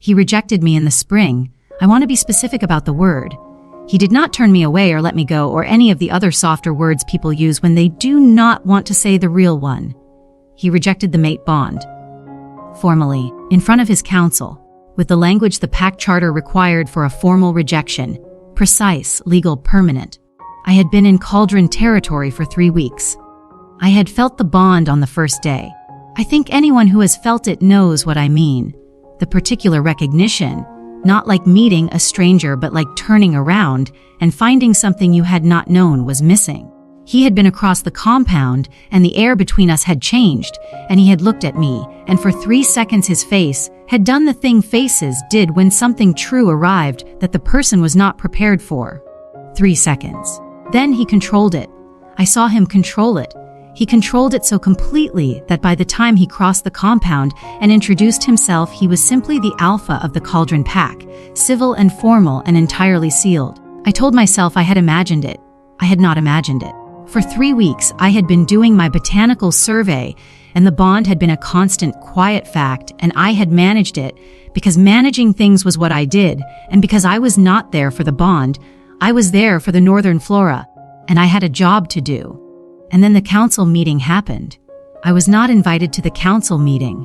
He rejected me in the spring. I want to be specific about the word. He did not turn me away or let me go or any of the other softer words people use when they do not want to say the real one. He rejected the mate bond. Formally, in front of his council, with the language the pact charter required for a formal rejection, precise, legal, permanent. I had been in Caldren territory for 3 weeks. I had felt the bond on the first day. I think anyone who has felt it knows what I mean. The particular recognition, not like meeting a stranger but like turning around and finding something you had not known was missing. He had been across the compound and the air between us had changed, and he had looked at me, and for 3 seconds his face had done the thing faces did when something true arrived that the person was not prepared for. 3 seconds. Then he controlled it. I saw him control it. He controlled it so completely that by the time he crossed the compound and introduced himself, he was simply the alpha of the Caldren pack, civil and formal and entirely sealed. I told myself I had imagined it. I had not imagined it. For 3 weeks, I had been doing my botanical survey, and the bond had been a constant, quiet fact, and I had managed it because managing things was what I did, and because I was not there for the bond, I was there for the northern flora, and I had a job to do. And then the council meeting happened. I was not invited to the council meeting.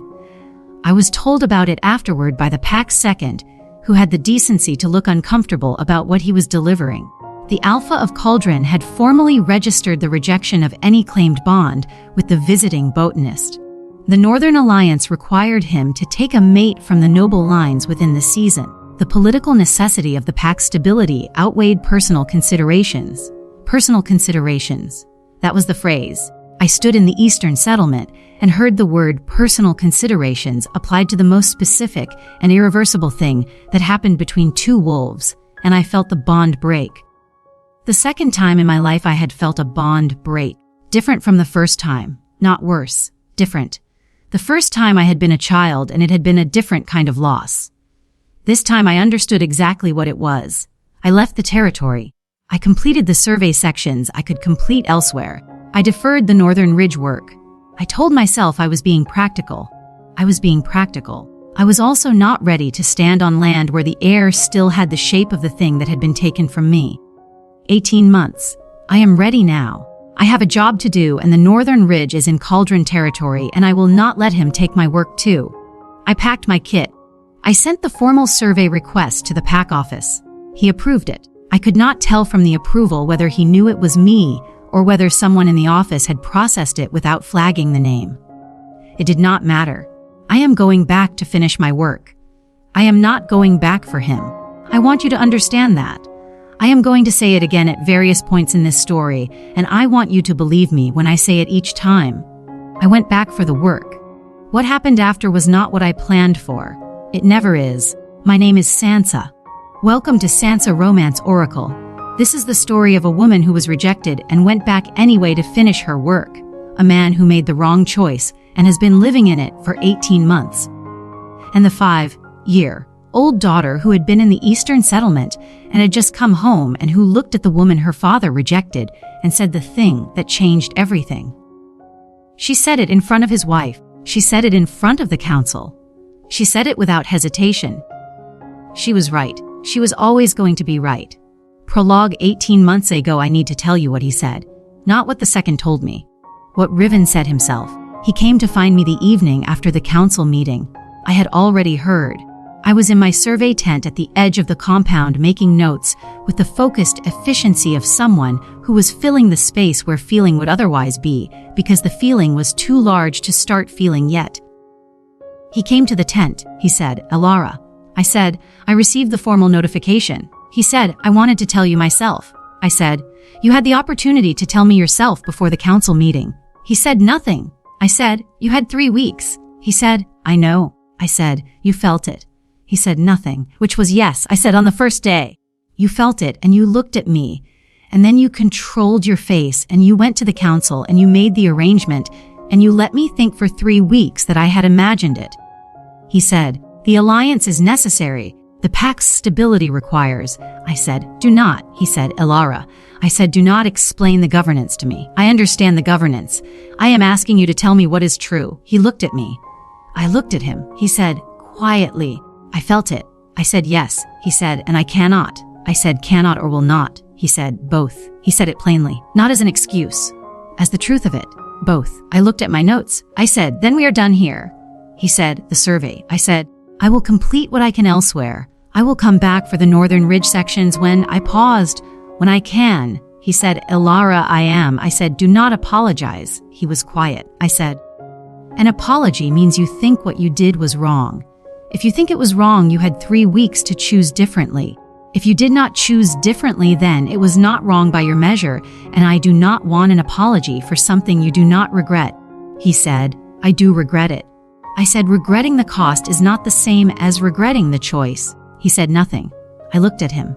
I was told about it afterward by the pack's second, who had the decency to look uncomfortable about what he was delivering. The Alpha of Caldren had formally registered the rejection of any claimed bond with the visiting botanist. The Northern Alliance required him to take a mate from the noble lines within the season. The political necessity of the pack's stability outweighed personal considerations. Personal considerations. That was the phrase. I stood in the Eastern settlement and heard the word personal considerations applied to the most specific and irreversible thing that happened between two wolves, and I felt the bond break. The second time in my life I had felt a bond break. Different from the first time. Not worse. Different. The first time I had been a child and it had been a different kind of loss. This time I understood exactly what it was. I left the territory. I completed the survey sections I could complete elsewhere. I deferred the Northern Ridge work. I told myself I was being practical. I was being practical. I was also not ready to stand on land where the air still had the shape of the thing that had been taken from me. 18 months. I am ready now. I have a job to do and the Northern Ridge is in Caldren territory and I will not let him take my work too. I packed my kit. I sent the formal survey request to the pack office. He approved it. I could not tell from the approval whether he knew it was me or whether someone in the office had processed it without flagging the name. It did not matter. I am going back to finish my work. I am not going back for him. I want you to understand that. I am going to say it again at various points in this story, and I want you to believe me when I say it each time. I went back for the work. What happened after was not what I planned for. It never is. My name is Sansa. Welcome to Sansa Romance Oracle. This is the story of a woman who was rejected and went back anyway to finish her work. A man who made the wrong choice and has been living in it for 18 months. And the 5-year-old daughter who had been in the Eastern settlement and had just come home and who looked at the woman her father rejected and said the thing that changed everything. She said it in front of his wife. She said it in front of the council. She said it without hesitation. She was right. She was always going to be right. Prologue 18 months ago. I need to tell you what he said. Not what the second told me. What Riven said himself. He came to find me the evening after the council meeting. I had already heard. I was in my survey tent at the edge of the compound making notes with the focused efficiency of someone who was filling the space where feeling would otherwise be because the feeling was too large to start feeling yet. He came to the tent. He said, "Elara." I said, "I received the formal notification." He said, "I wanted to tell you myself." I said, "You had the opportunity to tell me yourself before the council meeting." He said, "Nothing." I said, "You had 3 weeks." He said, "I know." I said, "You felt it." He said, "Nothing," which was yes. I said, "On the first day. You felt it and you looked at me, and then you controlled your face and you went to the council and you made the arrangement and you let me think for 3 weeks that I had imagined it." He said, "The alliance is necessary. The pack's stability requires." I said, "Do not." He said, "Elara." I said, "Do not explain the governance to me. I understand the governance. I am asking you to tell me what is true." He looked at me. I looked at him. He said, quietly, I felt it. I said yes, he said, and I cannot. I said cannot or will not. He said both. He said it plainly, not as an excuse, as the truth of it. Both. I looked at my notes. I said, then we are done here. He said, the survey. I said, I will complete what I can elsewhere. I will come back for the northern ridge sections when I paused, when I can. He said, Elara, I am. I said, do not apologize. He was quiet. I said, an apology means you think what you did was wrong. If you think it was wrong, you had 3 weeks to choose differently. If you did not choose differently, then it was not wrong by your measure, and I do not want an apology for something you do not regret. He said, I do regret it. I said, regretting the cost is not the same as regretting the choice. He said nothing. I looked at him.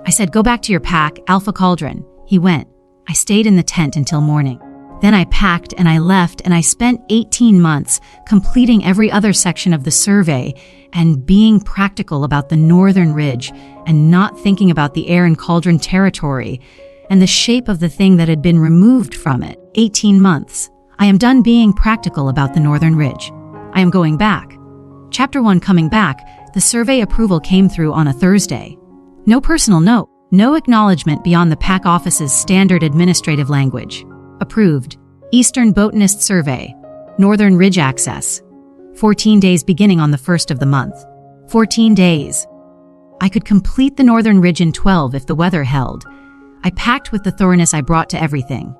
I said, go back to your pack, Alpha Caldren. He went. I stayed in the tent until morning. Then I packed and I left, and I spent 18 months completing every other section of the survey and being practical about the northern ridge and not thinking about the air in Caldren territory and the shape of the thing that had been removed from it. 18 months. I am done being practical about the northern ridge. I am going back. Chapter 1 coming back. The survey approval came through on a Thursday. No personal note, no acknowledgement beyond the pack office's standard administrative language. Approved. Eastern Botanist Survey. Northern Ridge Access. 14 days beginning on the 1st of the month. 14 days. I could complete the Northern Ridge in 12 if the weather held. I packed with the thoroughness I brought to everything.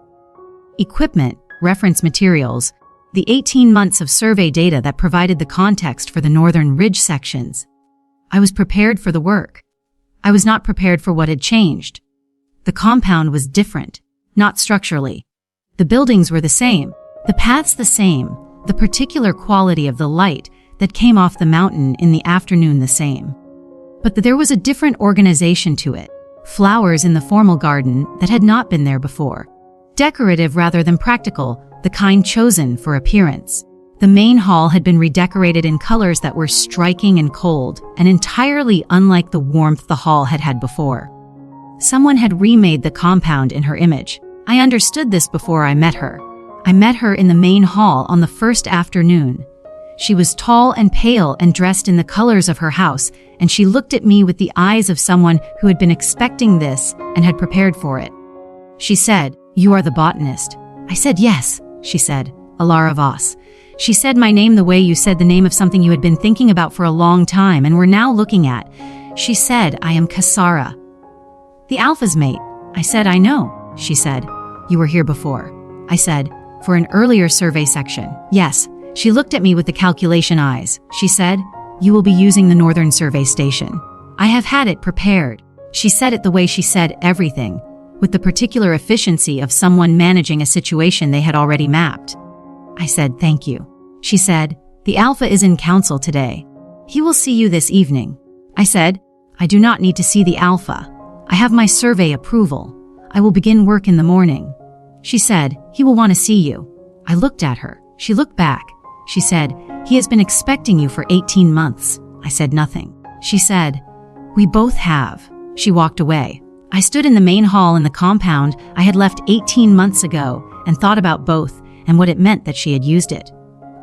Equipment, reference materials, the 18 months of survey data that provided the context for the Northern Ridge sections. I was prepared for the work. I was not prepared for what had changed. The compound was different, not structurally. The buildings were the same, the paths the same, the particular quality of the light that came off the mountain in the afternoon the same. But there was a different organization to it. Flowers in the formal garden that had not been there before. Decorative rather than practical, the kind chosen for appearance. The main hall had been redecorated in colors that were striking and cold, and entirely unlike the warmth the hall had had before. Someone had remade the compound in her image. I understood this before I met her. I met her in the main hall on the first afternoon. She was tall and pale and dressed in the colors of her house, and she looked at me with the eyes of someone who had been expecting this and had prepared for it. She said, "You are the botanist." I said, "Yes," she said, "Elara Voss." She said my name the way you said the name of something you had been thinking about for a long time and were now looking at. She said, "I am Kasara, the Alpha's mate." I said, "I know." She said, "You were here before." I said, "For an earlier survey section." "Yes." She looked at me with the calculation eyes. She said, "You will be using the Northern Survey Station. I have had it prepared." She said it the way she said everything, with the particular efficiency of someone managing a situation they had already mapped. I said, "Thank you." She said, "The Alpha is in council today. He will see you this evening." I said, "I do not need to see the Alpha. I have my survey approval. I will begin work in the morning." She said, "He will want to see you." I looked at her. She looked back. She said, "He has been expecting you for 18 months. I said nothing. She said, "We both have." She walked away. I stood in the main hall in the compound I had left 18 months ago and thought about both and what it meant that she had used it.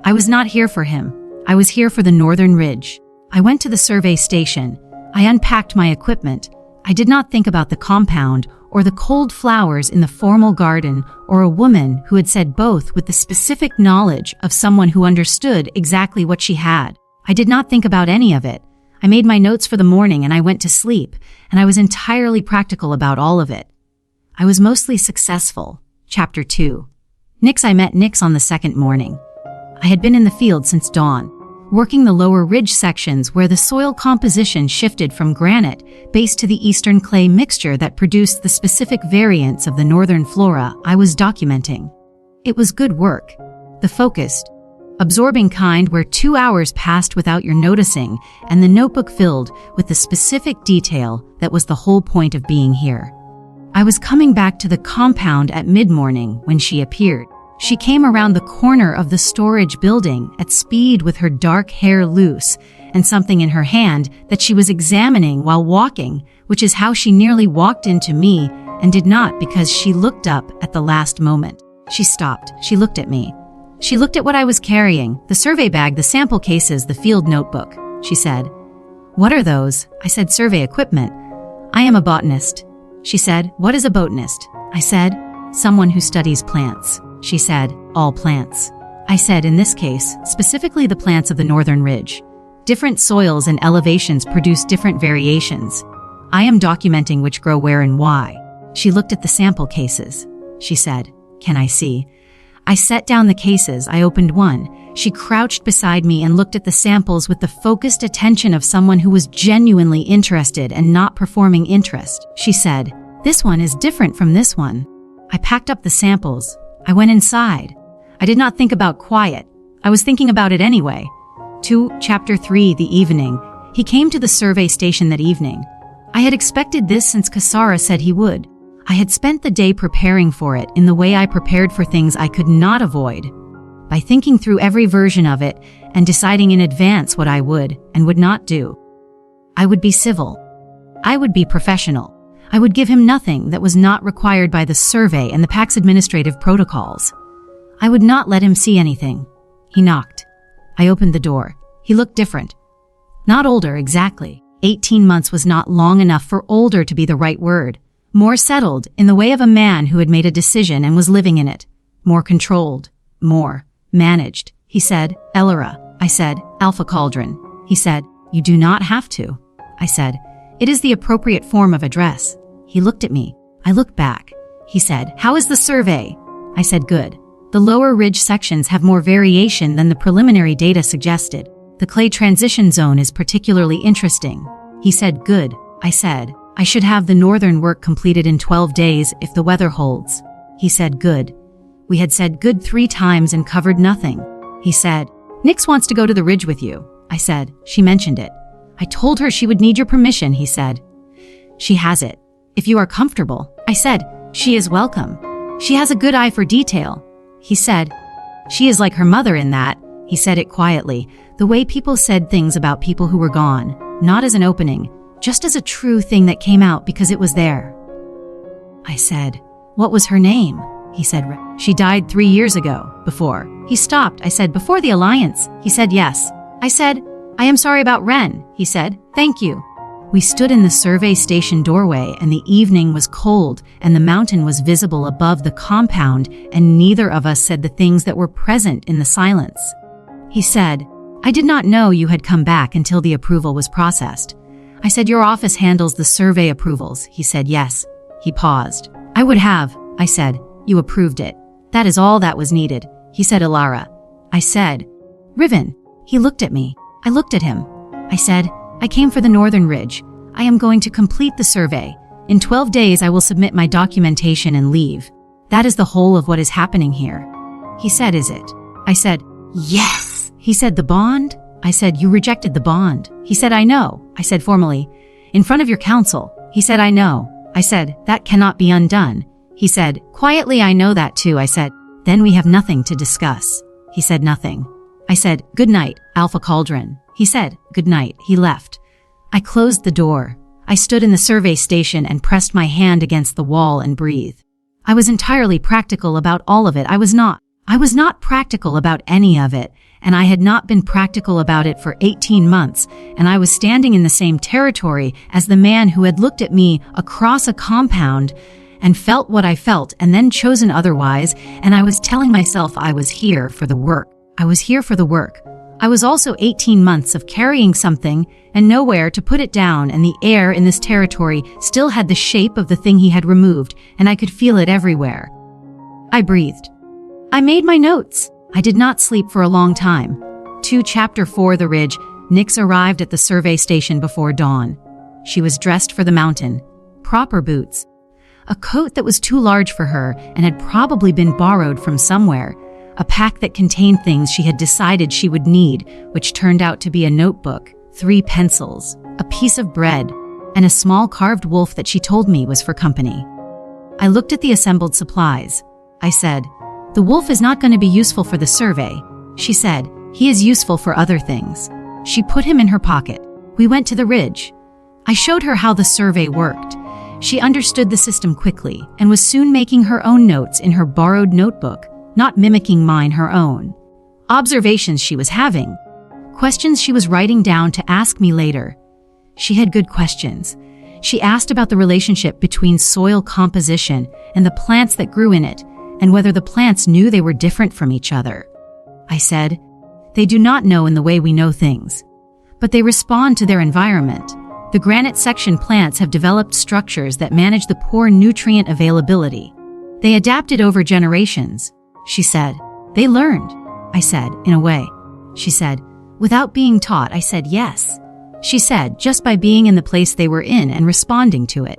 I was not here for him. I was here for the Northern Ridge. I went to the survey station. I unpacked my equipment. I did not think about the compound or the cold flowers in the formal garden or a woman who had said both with the specific knowledge of someone who understood exactly what she had. I did not think about any of it. I made my notes for the morning and I went to sleep, and I was entirely practical about all of it. I was mostly successful. Chapter 2. I met Nix on the second morning. I had been in the field since dawn, working the lower ridge sections where the soil composition shifted from granite based to the eastern clay mixture that produced the specific variants of the northern flora I was documenting. It was good work, the focused, absorbing kind where 2 hours passed without your noticing, and the notebook filled with the specific detail that was the whole point of being here. I was coming back to the compound at mid-morning when she appeared. She came around the corner of the storage building at speed with her dark hair loose and something in her hand that she was examining while walking, which is how she nearly walked into me and did not because she looked up at the last moment. She stopped. She looked at me. She looked at what I was carrying, the survey bag, the sample cases, the field notebook. She said, What are those? I said, survey equipment. I am a botanist. She said, what is a botanist? I said, someone who studies plants. She said, all plants. I said, in this case, specifically the plants of the northern ridge. Different soils and elevations produce different variations. I am documenting which grow where and why. She looked at the sample cases. She said, can I see? I set down the cases. I opened one. She crouched beside me and looked at the samples with the focused attention of someone who was genuinely interested and not performing interest. She said, this one is different from this one. I packed up the samples. I went inside. I did not think about quiet. I was thinking about it anyway. Chapter 3, the evening. He came to the survey station that evening. I had expected this since Kasara said he would. I had spent the day preparing for it in the way I prepared for things I could not avoid, by thinking through every version of it and deciding in advance what I would and would not do. I would be civil. I would be professional. I would give him nothing that was not required by the survey and the PAC's administrative protocols. I would not let him see anything. He knocked. I opened the door. He looked different. Not older, exactly. 18 months was not long enough for older to be the right word. More settled, in the way of a man who had made a decision and was living in it. More controlled. More managed. He said, Elara. I said, Alpha Caldren. He said, you do not have to. I said, it is the appropriate form of address. He looked at me. I looked back. He said, how is the survey? I said, good. The lower ridge sections have more variation than the preliminary data suggested. The clay transition zone is particularly interesting. He said, good. I said, I should have the northern work completed in 12 days if the weather holds. He said, good. We had said good 3 times and covered nothing. He said, Nix wants to go to the ridge with you. I said, she mentioned it. I told her she would need your permission, he said. She has it. If you are comfortable. I said, she is welcome. She has a good eye for detail. He said, she is like her mother in that. He said it quietly, the way people said things about people who were gone, not as an opening, just as a true thing that came out because it was there. I said, what was her name? He said, she died 3 years ago, before. He stopped. I said, before the alliance. He said, yes. I said, I am sorry about Ren. He said, thank you. We stood in the survey station doorway and the evening was cold and the mountain was visible above the compound and neither of us said the things that were present in the silence. He said, I did not know you had come back until the approval was processed. I said, your office handles the survey approvals. He said, yes. He paused. I would have. I said, you approved it. That is all that was needed. He said, Elara. I said, Riven. He looked at me. I looked at him. I said, I came for the northern ridge. I am going to complete the survey. In 12 days I will submit my documentation and leave. That is the whole of what is happening here. He said, is it? I said, yes. He said, the bond? I said, you rejected the bond. He said, I know. I said formally, in front of your counsel. He said, I know. I said, that cannot be undone. He said, quietly, I know that too. I said, then we have nothing to discuss. He said, nothing. I said, good night, Alpha Caldren. He said, good night. He left. I closed the door. I stood in the survey station and pressed my hand against the wall and breathed. I was entirely practical about all of it. I was not practical about any of it, and I had not been practical about it for 18 months, and I was standing in the same territory as the man who had looked at me across a compound and felt what I felt and then chosen otherwise, and I was telling myself I was here for the work. I was here for the work. I was also 18 months of carrying something and nowhere to put it down, and the air in this territory still had the shape of the thing he had removed, and I could feel it everywhere. I breathed. I made my notes. I did not sleep for a long time. Chapter 4, the ridge. Nix arrived at the survey station before dawn. She was dressed for the mountain. Proper boots. A coat that was too large for her and had probably been borrowed from somewhere. A pack that contained things she had decided she would need, which turned out to be a notebook, 3 pencils, a piece of bread, and a small carved wolf that she told me was for company. I looked at the assembled supplies. I said, the wolf is not going to be useful for the survey. She said, he is useful for other things. She put him in her pocket. We went to the ridge. I showed her how the survey worked. She understood the system quickly and was soon making her own notes in her borrowed notebook, not mimicking mine, her own. Observations she was having. Questions she was writing down to ask me later. She had good questions. She asked about the relationship between soil composition and the plants that grew in it, and whether the plants knew they were different from each other. I said, "They do not know in the way we know things, but they respond to their environment. The granite section plants have developed structures that manage the poor nutrient availability. They adapted over generations." She said, "They learned." I said, "In a way." She said, "Without being taught." I said, "Yes." She said, "Just by being in the place they were in and responding to it."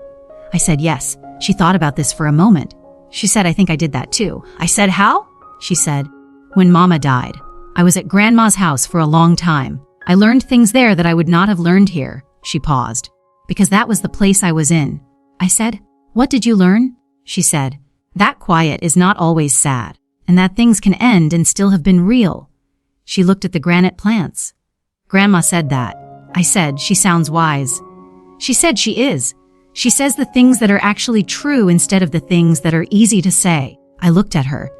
I said, "Yes." She thought about this for a moment. She said, "I think I did that too." I said, "How?" She said, "When Mama died, I was at Grandma's house for a long time. I learned things there that I would not have learned here." She paused, "Because that was the place I was in." I said, "What did you learn?" She said, "That quiet is not always sad, and that things can end and still have been real." She looked at the granite plants. "Grandma said that." I said, "She sounds wise." She said, "She is. She says the things that are actually true instead of the things that are easy to say." I looked at her.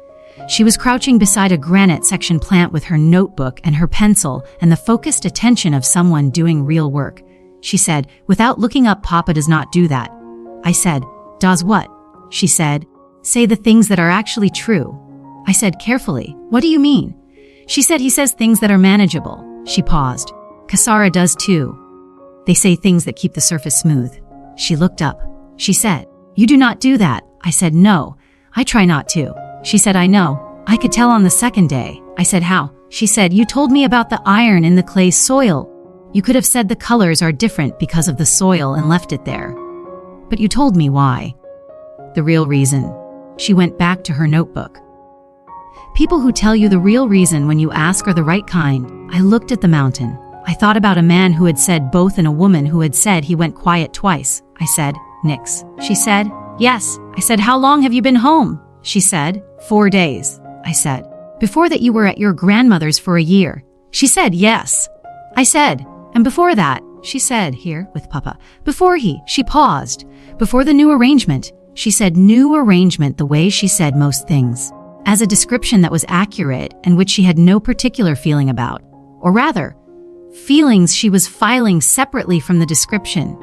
She was crouching beside a granite section plant with her notebook and her pencil and the focused attention of someone doing real work. She said, "Without looking up, Papa does not do that." I said, "Does what?" She said, "Say the things that are actually true." I said carefully, "What do you mean?" She said, "He says things that are manageable." She paused. "Kasara does too. They say things that keep the surface smooth." She looked up. She said, "You do not do that." I said, "No, I try not to." She said, "I know. I could tell on the second day." I said, "How?" She said, "You told me about the iron in the clay soil. You could have said the colors are different because of the soil and left it there. But you told me why." The real reason. She went back to her notebook. People who tell you the real reason when you ask are the right kind. I looked at the mountain. I thought about a man who had said both and a woman who had said he went quiet twice. I said, "Nix." She said, "Yes." I said, "How long have you been home?" She said, 4 days. I said, "Before that you were at your grandmother's for a year." She said, "Yes." I said, "And before that?" She said, "Here, with Papa." She paused. "Before the new arrangement." She said new arrangement the way she said most things, as a description that was accurate and which she had no particular feeling about. Or rather, feelings she was filing separately from the description.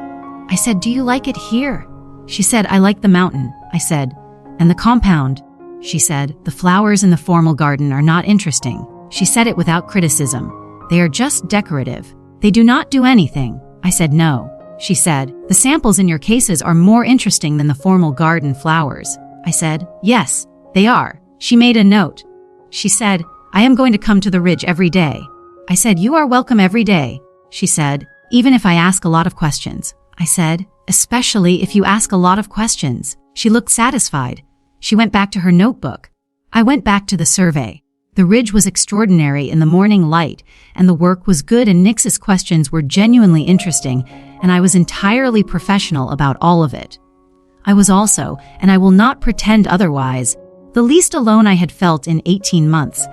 I said, "Do you like it here?" She said, "I like the mountain." I said, "And the compound?" She said, "The flowers in the formal garden are not interesting." She said it without criticism. "They are just decorative. They do not do anything." I said, "No." She said, "The samples in your cases are more interesting than the formal garden flowers." I said, "Yes, they are." She made a note. She said, "I am going to come to the ridge every day." I said, "You are welcome every day." She said, "Even if I ask a lot of questions." I said, "Especially if you ask a lot of questions." She looked satisfied. She went back to her notebook. I went back to the survey. The ridge was extraordinary in the morning light, and the work was good, and Nix's questions were genuinely interesting, and I was entirely professional about all of it. I was also, and I will not pretend otherwise, the least alone I had felt in 18 months.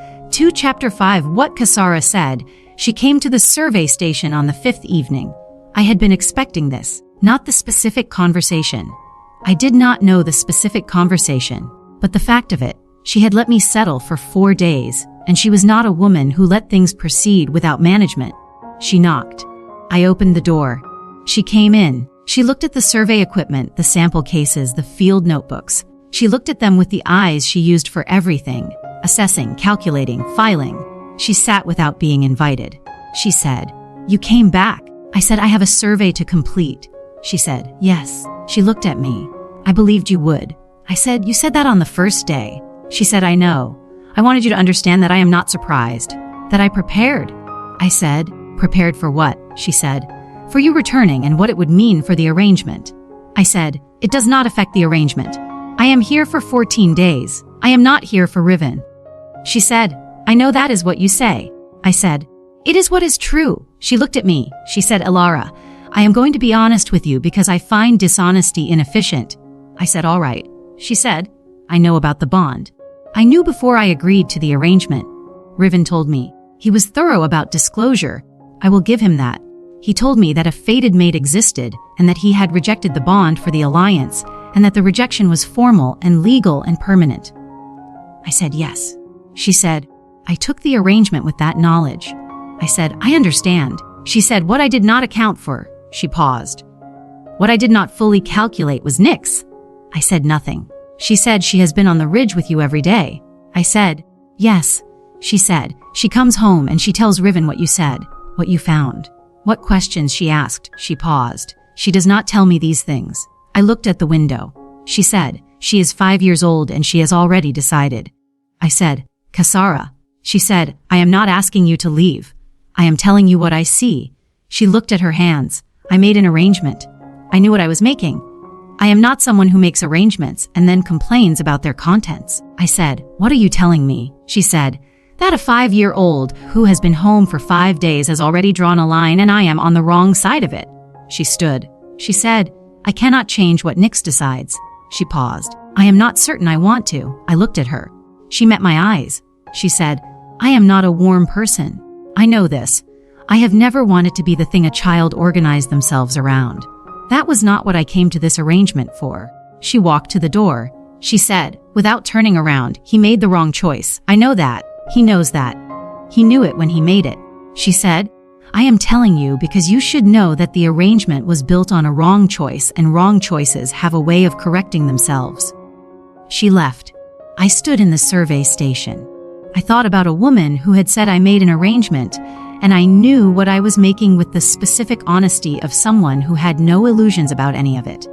Chapter 5 What Kasara said. She came to the survey station on the 5th evening. I had been expecting this, not the specific conversation. I did not know the specific conversation, but the fact of it. She had let me settle for 4 days, and she was not a woman who let things proceed without management. She knocked. I opened the door. She came in. She looked at the survey equipment, the sample cases, the field notebooks. She looked at them with the eyes she used for everything, assessing, calculating, filing. She sat without being invited. She said, "You came back." I said, "I have a survey to complete." She said, "Yes." She looked at me. "I believed you would." I said, "You said that on the first day." She said, "I know. I wanted you to understand that I am not surprised, that I prepared." I said, "Prepared for what?" She said, "For you returning and what it would mean for the arrangement." I said, "It does not affect the arrangement. I am here for 14 days. I am not here for Riven." She said, "I know that is what you say." I said, "It is what is true." She looked at me. She said, "Elara, I am going to be honest with you because I find dishonesty inefficient." I said, "All right." She said, "I know about the bond. I knew before I agreed to the arrangement." Riven told me. He was thorough about disclosure. I will give him that. He told me that a fated mate existed and that he had rejected the bond for the alliance and that the rejection was formal and legal and permanent. I said, "Yes." She said, "I took the arrangement with that knowledge." I said, "I understand." She said, "What I did not account for She paused. What I did not fully calculate was Nyx. I said nothing. She said she has been on the ridge with you every day. I said, yes. She said, she comes home and she tells Riven what you said, what you found. What questions she asked. She paused. She does not tell me these things. I looked at the window. She said, she is 5 years old and she has already decided. I said, Kasara. She said, I am not asking you to leave. I am telling you what I see. She looked at her hands. I made an arrangement. I knew what I was making. I am not someone who makes arrangements and then complains about their contents. I said, what are you telling me? She said, that a 5-year-old who has been home for 5 days has already drawn a line and I am on the wrong side of it. She stood. She said, I cannot change what Nyx decides. She paused. I am not certain I want to. I looked at her. She met my eyes. She said, I am not a warm person. I know this. I have never wanted to be the thing a child organized themselves around. That was not what I came to this arrangement for. She walked to the door. She said, without turning around, he made the wrong choice. I know that. He knows that. He knew it when he made it. She said, I am telling you because you should know that the arrangement was built on a wrong choice and wrong choices have a way of correcting themselves. She left. I stood in the survey station. I thought about a woman who had said I made an arrangement, and I knew what I was making with the specific honesty of someone who had no illusions about any of it.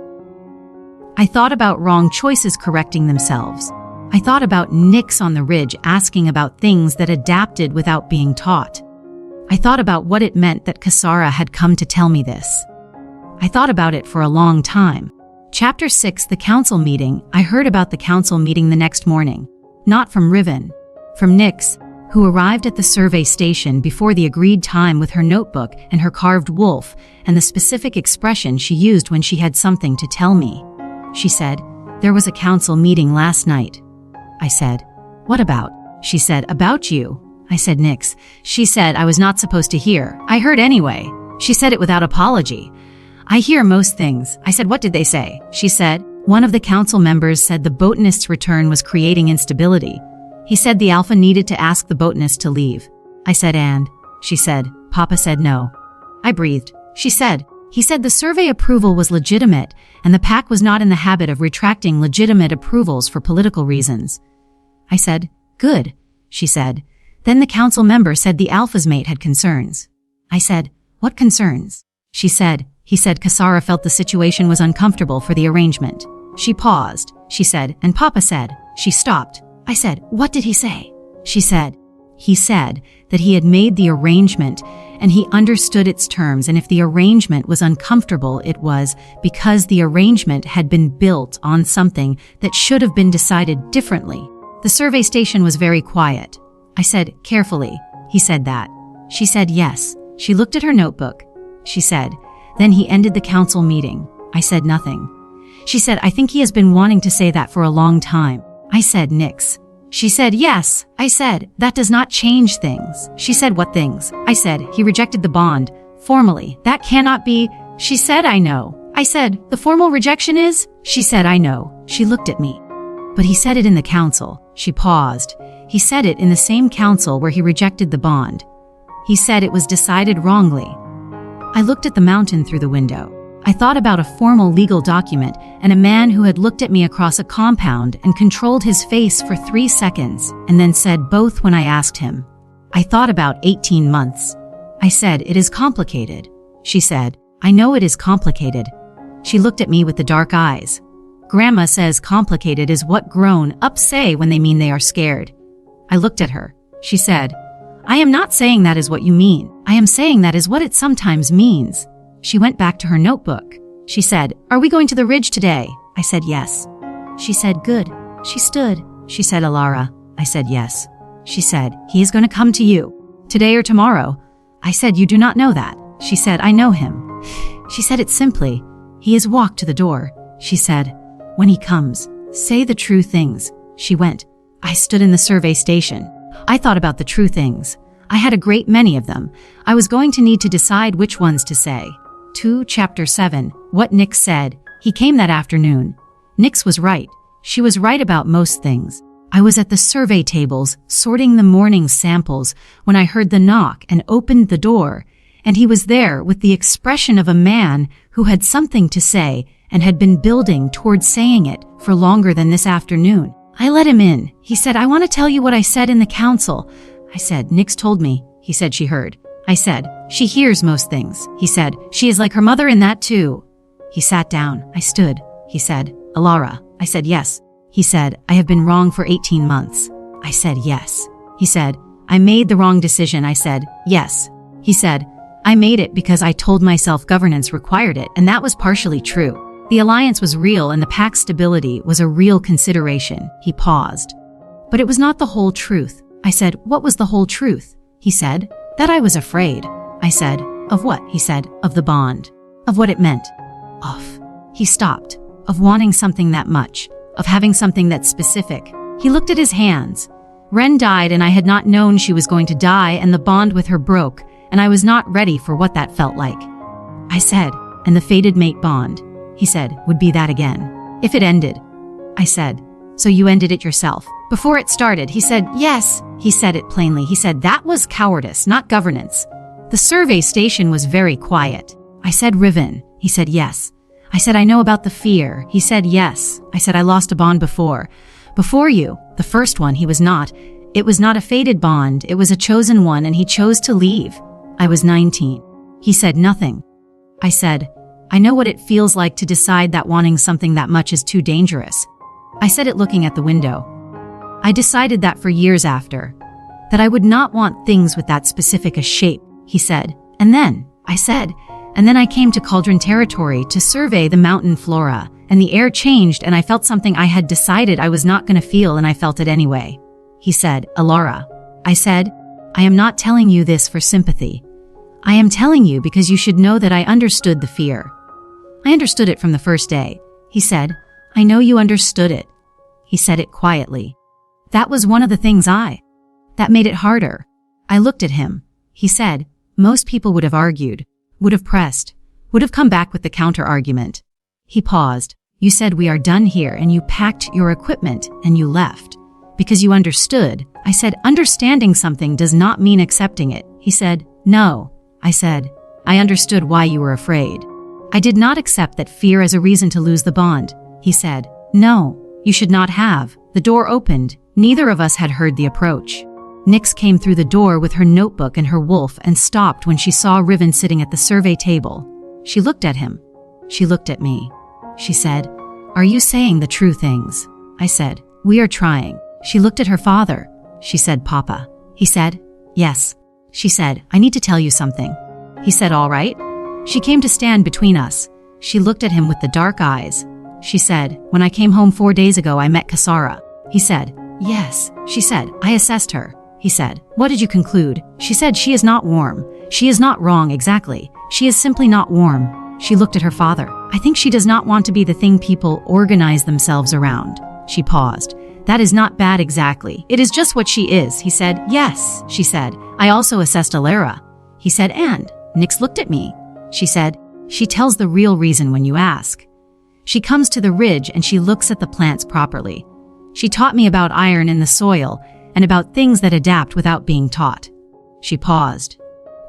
I thought about wrong choices correcting themselves. I thought about Nyx on the ridge asking about things that adapted without being taught. I thought about what it meant that Kasara had come to tell me this. I thought about it for a long time. Chapter 6, the council meeting. I heard about the council meeting the next morning. Not from Riven. From Nyx, who arrived at the survey station before the agreed time with her notebook and her carved wolf and the specific expression she used when she had something to tell me. She said, there was a council meeting last night. I said, what about? She said, about you. I said, Nyx. She said I was not supposed to hear. I heard anyway. She said it without apology. I hear most things. I said, what did they say? She said, one of the council members said the botanist's return was creating instability. He said the alpha needed to ask the botanist to leave. I said, and? She said, Papa said no. I breathed. She said, he said the survey approval was legitimate and the pack was not in the habit of retracting legitimate approvals for political reasons. I said, good. She said, then the council member said the alpha's mate had concerns. I said, what concerns? She said, he said Kasara felt the situation was uncomfortable for the arrangement. She paused. She said, and Papa said. She stopped. I said, what did he say? She said, he said that he had made the arrangement and he understood its terms, and if the arrangement was uncomfortable, it was because the arrangement had been built on something that should have been decided differently. The survey station was very quiet. I said, carefully. He said that. She said yes. She looked at her notebook. She said, then he ended the council meeting. I said nothing. She said, I think he has been wanting to say that for a long time. I said, Nyx. She said, yes. I said, that does not change things. She said, what things? I said, he rejected the bond. Formally, that cannot be. She said, I know. I said, the formal rejection is? She said, I know. She looked at me. But he said it in the council. She paused. He said it in the same council where he rejected the bond. He said it was decided wrongly. I looked at the mountain through the window. I thought about a formal legal document and a man who had looked at me across a compound and controlled his face for 3 seconds and then said both when I asked him. I thought about 18 months. I said, it is complicated. She said, I know it is complicated. She looked at me with the dark eyes. Grandma says complicated is what grown-ups say when they mean they are scared. I looked at her. She said, I am not saying that is what you mean. I am saying that is what it sometimes means. She went back to her notebook. She said, are we going to the ridge today? I said yes. She said, good. She stood. She said, Elara. I said yes. She said, he is going to come to you. Today or tomorrow. I said, you do not know that. She said, I know him. She said it simply. He has walked to the door. She said, when he comes, say the true things. She went. I stood in the survey station. I thought about the true things. I had a great many of them. I was going to need to decide which ones to say. 2 Chapter 7, what Nyx said. He came that afternoon. Nyx was right. She was right about most things. I was at the survey tables, sorting the morning samples, when I heard the knock and opened the door, and he was there with the expression of a man who had something to say and had been building towards saying it for longer than this afternoon. I let him in. He said, "I want to tell you what I said in the council." I said, "Nix told me." He said she heard. I said, "She hears most things." He said, "She is like her mother in that too." He sat down. I stood. He said, "Elara." I said, "Yes." He said, "I have been wrong for 18 months. I said, "Yes." He said, "I made the wrong decision." I said, "Yes." He said, "I made it because I told myself governance required it, and that was partially true. The alliance was real and the pack's stability was a real consideration." He paused. "But it was not the whole truth." I said, "What was the whole truth?" He said, "That I was afraid." I said, "Of what?" He said, "Of the bond. Of what it meant." Of. He stopped. Of wanting something that much. Of having something that's specific. He looked at his hands. Ren died and I had not known she was going to die, and the bond with her broke, and I was not ready for what that felt like. I said, "And the fated mate bond," he said, "would be that again. If it ended." I said, "So you ended it yourself?" Before it started, he said, "Yes." He said it plainly. He said, "That was cowardice, not governance." The survey station was very quiet. I said, "Riven." He said, "Yes." I said, "I know about the fear." He said, "Yes." I said, "I lost a bond before. Before you, the first one, he was not. It was not a fated bond. It was a chosen one, and he chose to leave. I was 19. He said nothing. I said, "I know what it feels like to decide that wanting something that much is too dangerous." I said it looking at the window. I decided that for years after, that I would not want things with that specific a shape, he said. And then, I said, and then I came to Caldren territory to survey the mountain flora, and the air changed and I felt something I had decided I was not going to feel, and I felt it anyway. He said, "Elara." I said, "I am not telling you this for sympathy. I am telling you because you should know that I understood the fear. I understood it from the first day." He said, "I know you understood it." He said it quietly. That was one of the things that made it harder. I looked at him. He said, "Most people would have argued, would have pressed, would have come back with the counter-argument." He paused. "You said we are done here, and you packed your equipment and you left. Because you understood." I said, "Understanding something does not mean accepting it." He said, "No." I said, "I understood why you were afraid. I did not accept that fear as a reason to lose the bond." He said, "No, you should not have." The door opened. Neither of us had heard the approach. Nyx came through the door with her notebook and her wolf and stopped when she saw Riven sitting at the survey table. She looked at him. She looked at me. She said, "Are you saying the true things?" I said, "We are trying." She looked at her father. She said, "Papa." He said, "Yes." She said, "I need to tell you something." He said, "All right." She came to stand between us. She looked at him with the dark eyes. She said, "When I came home 4 days ago, I met Kasara." He said, "Yes." She said, "I assessed her." He said, "What did you conclude?" She said, "She is not warm. She is not wrong exactly. She is simply not warm." She looked at her father. "I think she does not want to be the thing people organize themselves around." She paused. "That is not bad exactly. It is just what she is." He said, "Yes." She said, "I also assessed Elara." He said, "And?" Nyx looked at me. She said, "She tells the real reason when you ask. She comes to the ridge and she looks at the plants properly. She taught me about iron in the soil and about things that adapt without being taught." She paused.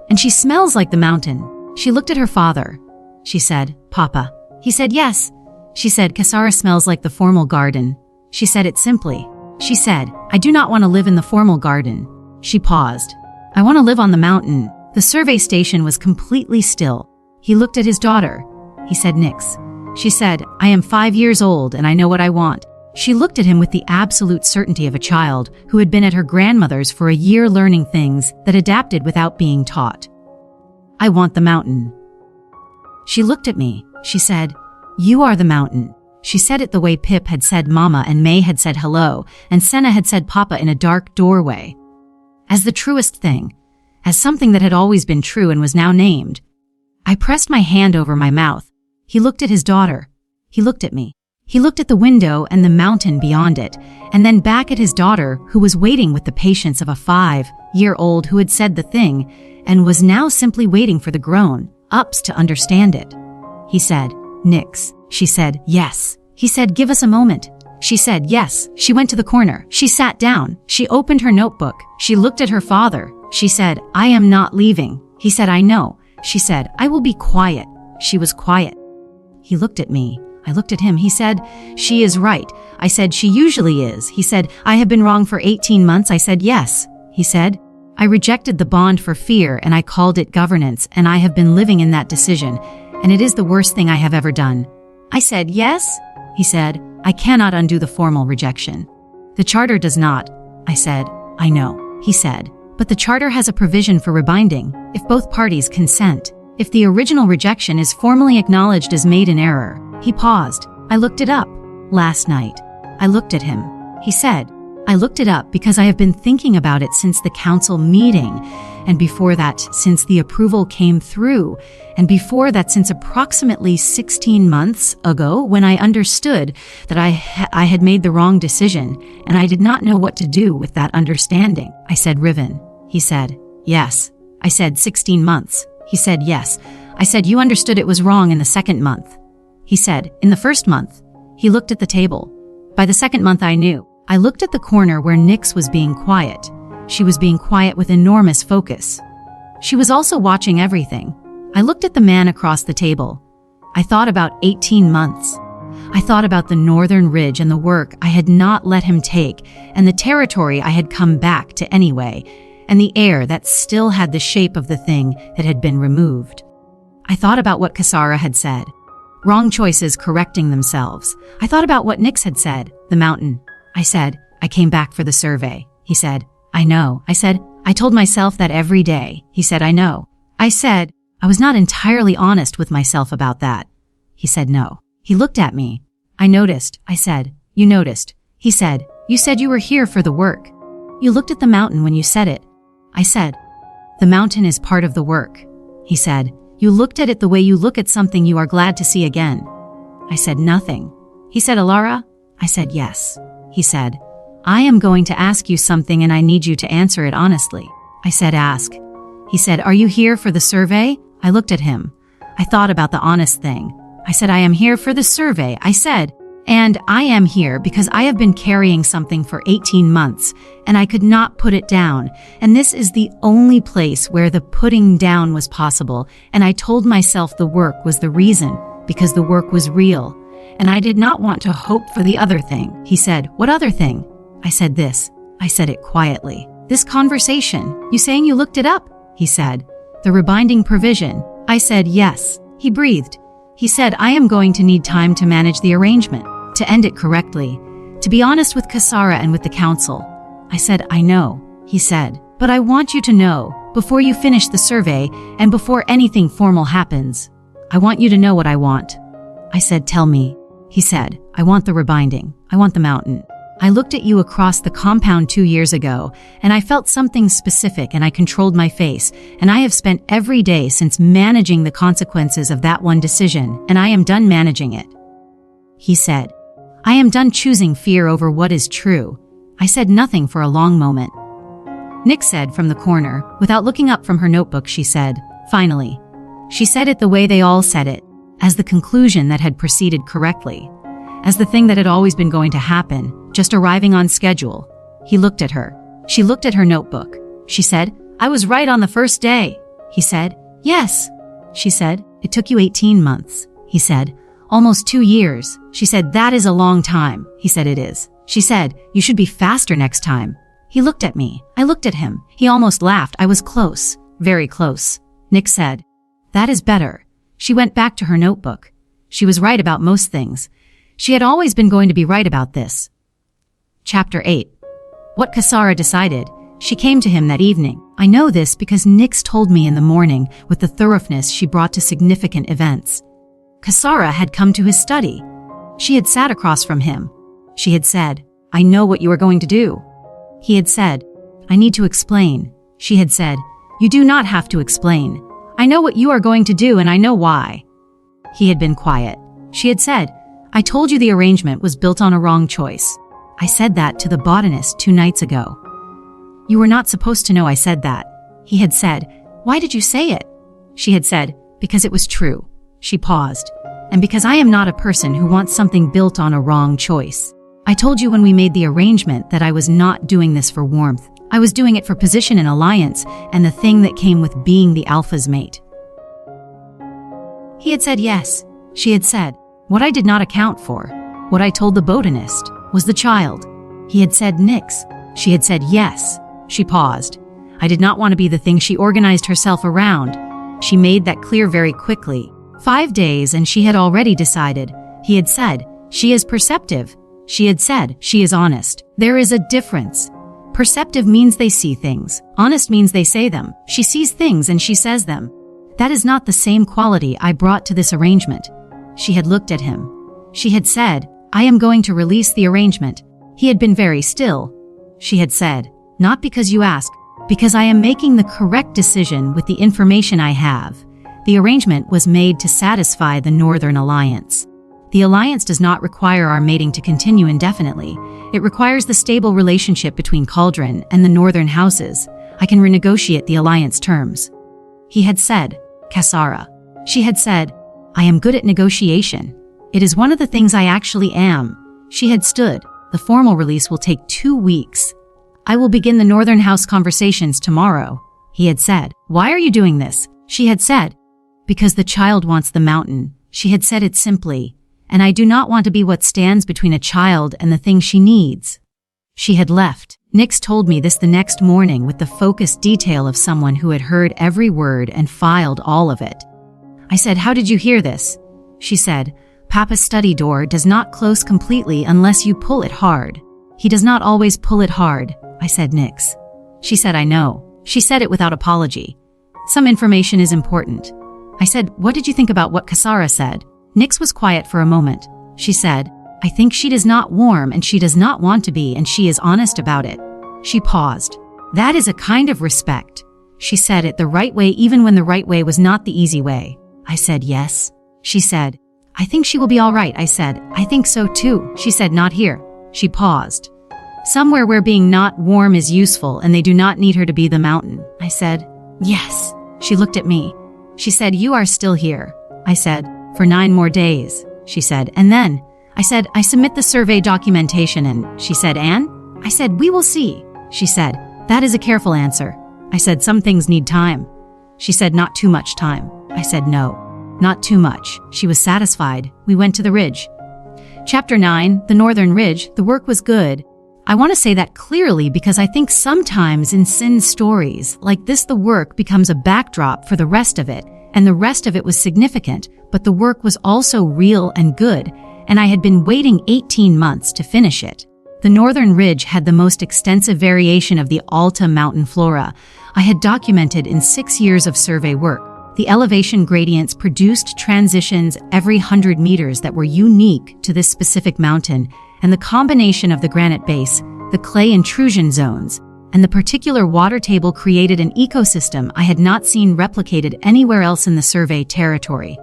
"And she smells like the mountain." She looked at her father. She said, "Papa." He said, "Yes." She said, "Kasara smells like the formal garden." She said it simply. She said, "I do not want to live in the formal garden." She paused. "I want to live on the mountain." The survey station was completely still. He looked at his daughter. He said, "Nyx." She said, "I am 5 years old and I know what I want." She looked at him with the absolute certainty of a child who had been at her grandmother's for a year learning things that adapted without being taught. "I want the mountain." She looked at me. She said, "You are the mountain." She said it the way Pip had said mama and May had said hello and Senna had said papa in a dark doorway. As the truest thing, as something that had always been true and was now named. I pressed my hand over my mouth. He looked at his daughter. He looked at me. He looked at the window and the mountain beyond it, and then back at his daughter who was waiting with the patience of a 5-year-old who had said the thing and was now simply waiting for the grown-ups to understand it. He said, "Nyx." She said, "Yes." He said, "Give us a moment." She said, "Yes." She went to the corner. She sat down. She opened her notebook. She looked at her father. She said, "I am not leaving." He said, "I know. She said, I will be quiet. She was quiet. He looked at me. I looked at him. He said, she is right. I said, she usually is. He said, I have been wrong for 18 months. I said, yes. He said, I rejected the bond for fear and I called it governance, and I have been living in that decision, and it is the worst thing I have ever done. I said, yes. He said, I cannot undo the formal rejection. The charter does not. I said, I know. He said, but the charter has a provision for rebinding, if both parties consent. If the original rejection is formally acknowledged as made in error. He paused. I looked it up. Last night. I looked at him. He said, I looked it up because I have been thinking about it since the council meeting, and before that, since the approval came through, and before that, since approximately 16 months ago when I understood that I had made the wrong decision, and I did not know what to do with that understanding. I said, Riven. He said, yes. I said, 16 months. He said, yes. I said, you understood it was wrong in the second month. He said, in the first month. He looked at the table. By the second month I knew. I looked at the corner where Nyx was being quiet. She was being quiet with enormous focus. She was also watching everything. I looked at the man across the table. I thought about 18 months. I thought about the northern ridge and the work I had not let him take, and the territory I had come back to anyway, and the air that still had the shape of the thing that had been removed. I thought about what Kasara had said. Wrong choices correcting themselves. I thought about what Nyx had said, the mountain. I said, I came back for the survey. He said, I know. I said, I told myself that every day. He said, I know. I said, I was not entirely honest with myself about that. He said, no. He looked at me. I noticed. I said, you noticed. He said, you said you were here for the work. You looked at the mountain when you said it. I said, the mountain is part of the work. He said, you looked at it the way you look at something you are glad to see again. I said, nothing. He said, Elara? I said, yes. He said, I am going to ask you something and I need you to answer it honestly. I said, ask. He said, are you here for the survey? I looked at him. I thought about the honest thing. I said, I am here for the survey. I said, and I am here because I have been carrying something for 18 months and I could not put it down. And this is the only place where the putting down was possible. And I told myself the work was the reason, because the work was real. And I did not want to hope for the other thing. He said, what other thing? I said this. I said it quietly. This conversation. You saying you looked it up? He said, the rebinding provision. I said, yes. He breathed. He said, I am going to need time to manage the arrangement, to end it correctly, to be honest with Kasara and with the council. I said, I know. He said, but I want you to know, before you finish the survey and before anything formal happens, I want you to know what I want. I said, tell me. He said, I want the rebinding. I want the mountain. I looked at you across the compound 2 years ago, and I felt something specific, and I controlled my face, and I have spent every day since managing the consequences of that one decision, and I am done managing it. He said, I am done choosing fear over what is true. I said nothing for a long moment. Nyx said from the corner, without looking up from her notebook, she said, finally. She said it the way they all said it, as the conclusion that had proceeded correctly, as the thing that had always been going to happen, just arriving on schedule. He looked at her. She looked at her notebook. She said, I was right on the first day. He said, yes. She said, it took you 18 months. He said, almost 2 years. She said, that is a long time. He said, it is. She said, you should be faster next time. He looked at me. I looked at him. He almost laughed. I was close. Very close. Nyx said, that is better. She went back to her notebook. She was right about most things. She had always been going to be right about this. Chapter 8. What Kasara decided. She came to him that evening. I know this because Nyx told me in the morning with the thoroughness she brought to significant events. Kasara had come to his study. She had sat across from him. She had said, I know what you are going to do. He had said, I need to explain. She had said, you do not have to explain. I know what you are going to do and I know why. He had been quiet. She had said, I told you the arrangement was built on a wrong choice. I said that to the botanist 2 nights ago. You were not supposed to know I said that. He had said, why did you say it? She had said, because it was true. She paused. And because I am not a person who wants something built on a wrong choice. I told you when we made the arrangement that I was not doing this for warmth. I was doing it for position and alliance and the thing that came with being the alpha's mate. He had said yes. She had said, what I did not account for, what I told the botanist, was the child. He had said nix. She had said yes. She paused. I did not want to be the thing she organized herself around. She made that clear very quickly. 5 days and she had already decided. He had said, she is perceptive. She had said, she is honest. There is a difference. Perceptive means they see things. Honest means they say them. She sees things and she says them. That is not the same quality I brought to this arrangement. She had looked at him. She had said, I am going to release the arrangement. He had been very still. She had said, not because you ask, because I am making the correct decision with the information I have. The arrangement was made to satisfy the Northern Alliance. The alliance does not require our mating to continue indefinitely. It requires the stable relationship between Caldren and the Northern houses. I can renegotiate the alliance terms. He had said, Kasara. She had said, I am good at negotiation. It is one of the things I actually am. She had stood. The formal release will take 2 weeks. I will begin the Northern House conversations tomorrow. He had said, why are you doing this? She had said, because the child wants the mountain. She had said it simply, and I do not want to be what stands between a child and the thing she needs. She had left. Nix told me this the next morning with the focused detail of someone who had heard every word and filed all of it. I said, how did you hear this? She said, Papa's study door does not close completely unless you pull it hard. He does not always pull it hard. I said, Nix. She said, I know. She said it without apology. Some information is important. I said, what did you think about what Kasara said? Nix was quiet for a moment. She said, I think she does not warm and she does not want to be and she is honest about it. She paused. That is a kind of respect. She said it the right way even when the right way was not the easy way. I said, yes. She said, I think she will be all right. I said, I think so too. She said, not here. She paused. Somewhere where being not warm is useful and they do not need her to be the mountain. I said, yes. She looked at me. She said, you are still here. I said, for 9 more days. She said, and then? I said, I submit the survey documentation and she said, and? I said, we will see. She said, that is a careful answer. I said, some things need time. She said, not too much time. I said, no, not too much. She was satisfied. We went to the ridge. Chapter 9, the Northern Ridge. The work was good. I want to say that clearly because I think sometimes in Sin stories like this the work becomes a backdrop for the rest of it, and the rest of it was significant, but the work was also real and good, and I had been waiting 18 months to finish it. The Northern Ridge had the most extensive variation of the Alta mountain flora I had documented in 6 years of survey work. The elevation gradients produced transitions every 100 meters that were unique to this specific mountain, and the combination of the granite base, the clay intrusion zones, and the particular water table created an ecosystem I had not seen replicated anywhere else in the survey territory.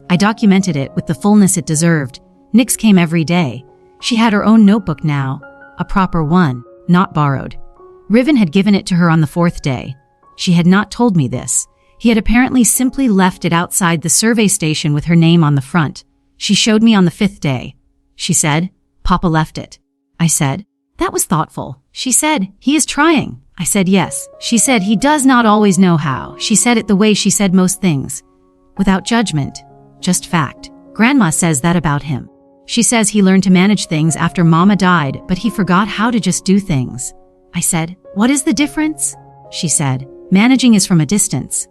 I documented it with the fullness it deserved. Nix came every day. She had her own notebook now, a proper one, not borrowed. Riven had given it to her on the 4th day. She had not told me this. He had apparently simply left it outside the survey station with her name on the front. She showed me on the 5th day. She said, Papa left it. I said, that was thoughtful. She said, he is trying. I said, yes. She said, he does not always know how. She said it the way she said most things. Without judgment, just fact. Grandma says that about him. She says he learned to manage things after Mama died, but he forgot how to just do things. I said, what is the difference? She said, managing is from a distance.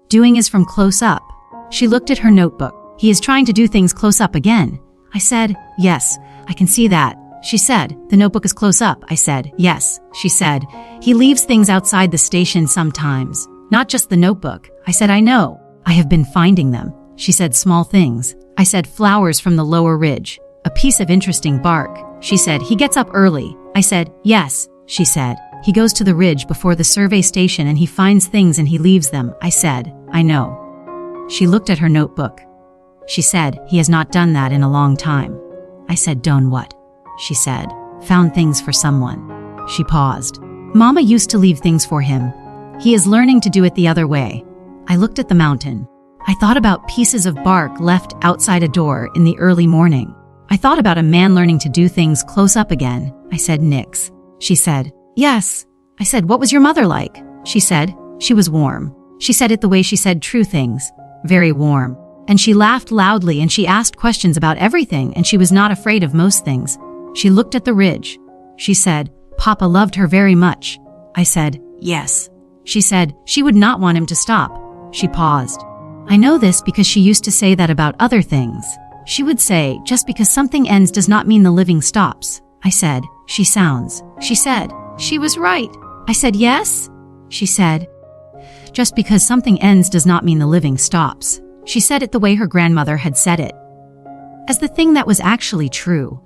Doing is from close up. She looked at her notebook. He is trying to do things close up again. I said, yes, I can see that. She said, the notebook is close up. I said, yes. She said, he leaves things outside the station sometimes, not just the notebook. I said, I know. I have been finding them. She said, small things. I said, flowers from the lower ridge. A piece of interesting bark. She said, he gets up early. I said, yes. She said, he goes to the ridge before the survey station and he finds things and he leaves them. I said, I know. She looked at her notebook. She said, he has not done that in a long time. I said, done what? She said, found things for someone. She paused. Mama used to leave things for him. He is learning to do it the other way. I looked at the mountain. I thought about pieces of bark left outside a door in the early morning. I thought about a man learning to do things close up again. I said, Nix. She said, yes. I said, what was your mother like? She said, she was warm. She said it the way she said true things. Very warm. And she laughed loudly and she asked questions about everything and she was not afraid of most things. She looked at the ridge. She said, Papa loved her very much. I said, yes. She said, she would not want him to stop. She paused. I know this because she used to say that about other things. She would say, just because something ends does not mean the living stops. I said, she sounds. She said, she was right. I said, yes. She said, just because something ends does not mean the living stops. She said it the way her grandmother had said it, as the thing that was actually true.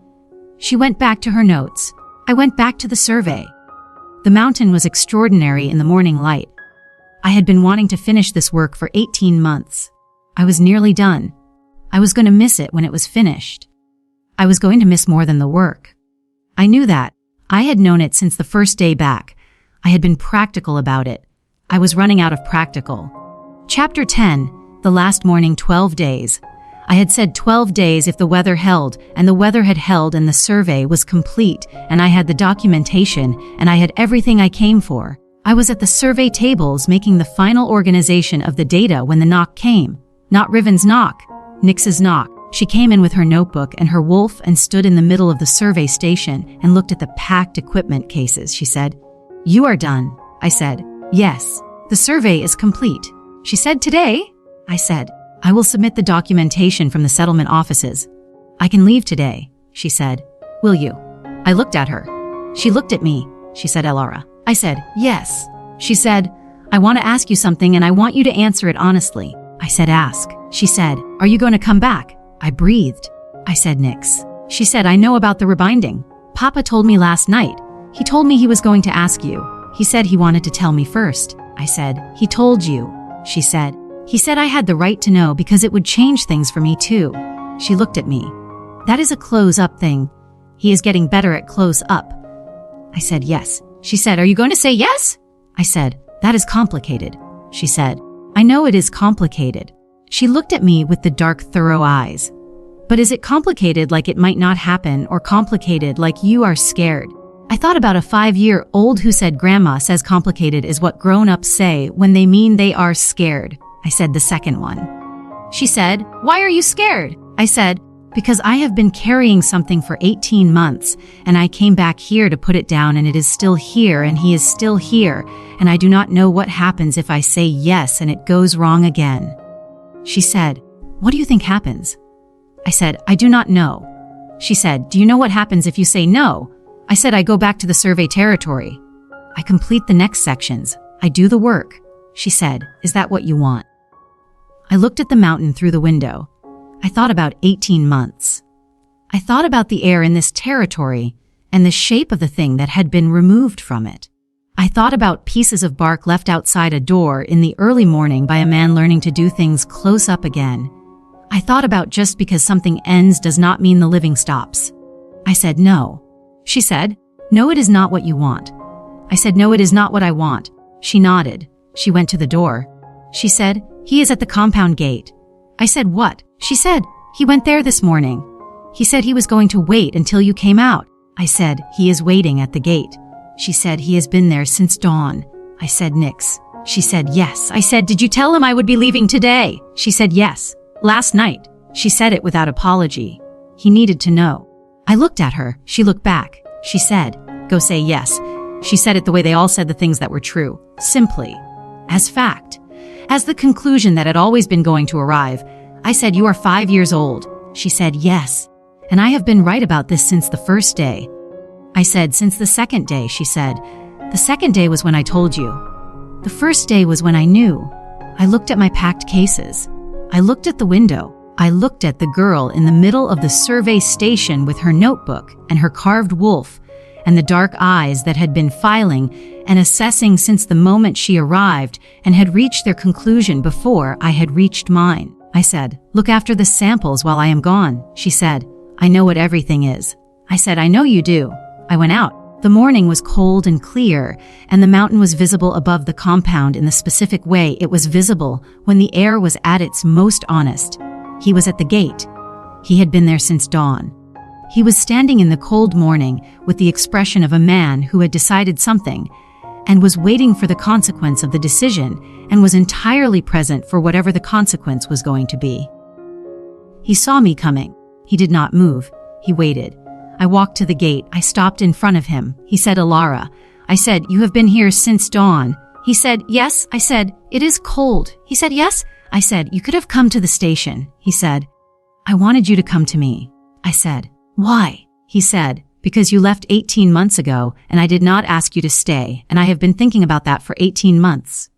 She went back to her notes. I went back to the survey. The mountain was extraordinary in the morning light. I had been wanting to finish this work for 18 months. I was nearly done. I was going to miss it when it was finished. I was going to miss more than the work. I knew that. I had known it since the first day back. I had been practical about it. I was running out of practical. Chapter 10. The last morning 12 days. I had said 12 days if the weather held, and the weather had held and the survey was complete, and I had the documentation, and I had everything I came for. I was at the survey tables making the final organization of the data when the knock came. Not Riven's knock, Nyx's knock. She came in with her notebook and her wolf and stood in the middle of the survey station and looked at the packed equipment cases. She said, "You are done." I said, "Yes. The survey is complete." She said, "Today?" I said, "I will submit the documentation from the settlement offices. I can leave today." She said, "Will you?" I looked at her. She looked at me. She said, "Elara." I said, "Yes." She said, "I want to ask you something and I want you to answer it honestly." I said, "Ask." She said, "Are you going to come back?" I breathed. I said, "Nyx." She said, "I know about the rebinding. Papa told me last night. He told me he was going to ask you. He said he wanted to tell me first." I said, "He told you." She said, "He said I had the right to know because it would change things for me too." She looked at me. "That is a close-up thing. He is getting better at close-up." I said, "Yes." She said, "Are you going to say yes?" I said, "That is complicated." She said, "I know it is complicated." She looked at me with the dark, thorough eyes. "But is it complicated like it might not happen or complicated like you are scared?" I thought about a 5-year-old who said grandma says complicated is what grown-ups say when they mean they are scared. I said the second one. She said, "Why are you scared?" I said, "Because I have been carrying something for 18 months, and I came back here to put it down and it is still here and he is still here, and I do not know what happens if I say yes and it goes wrong again." She said, "What do you think happens?" I said, "I do not know." She said, "Do you know what happens if you say no?" I said, "I go back to the survey territory. I complete the next sections. I do the work." She said, "Is that what you want?" I looked at the mountain through the window. I thought about 18 months. I thought about the air in this territory and the shape of the thing that had been removed from it. I thought about pieces of bark left outside a door in the early morning by a man learning to do things close up again. I thought about just because something ends does not mean the living stops. I said, "No." She said, "No, it is not what you want." I said, "No, it is not what I want." She nodded. She went to the door. She said, "He is at the compound gate." I said, "What?" She said, "He went there this morning. He said he was going to wait until you came out." I said, "He is waiting at the gate." She said, "He has been there since dawn." I said, "Nyx." She said, "Yes." I said, "Did you tell him I would be leaving today?" She said, "Yes. Last night." She said it without apology. He needed to know. I looked at her. She looked back. She said, "Go say yes." She said it the way they all said the things that were true. Simply. As fact. As the conclusion that had always been going to arrive. I said, "You are 5 years old." She said, "Yes. And I have been right about this since the first day." I said, "Since the second day." She said, "The second day was when I told you. The first day was when I knew." I looked at my packed cases. I looked at the window. I looked at the girl in the middle of the survey station with her notebook and her carved wolf and the dark eyes that had been filing and assessing since the moment she arrived and had reached their conclusion before I had reached mine. I said, "Look after the samples while I am gone." She said, "I know what everything is." I said, "I know you do." I went out. The morning was cold and clear, and the mountain was visible above the compound in the specific way it was visible when the air was at its most honest. He was at the gate. He had been there since dawn. He was standing in the cold morning with the expression of a man who had decided something and was waiting for the consequence of the decision and was entirely present for whatever the consequence was going to be. He saw me coming. He did not move. He waited. I walked to the gate. I stopped in front of him. He said, Elara. I said, you have been here since dawn. He said, yes. I said, it is cold. He said, yes. I said, you could have come to the station. He said, I wanted you to come to me. I said, why? He said, because you left 18 months ago and I did not ask you to stay, and I have been thinking about that for 18 months.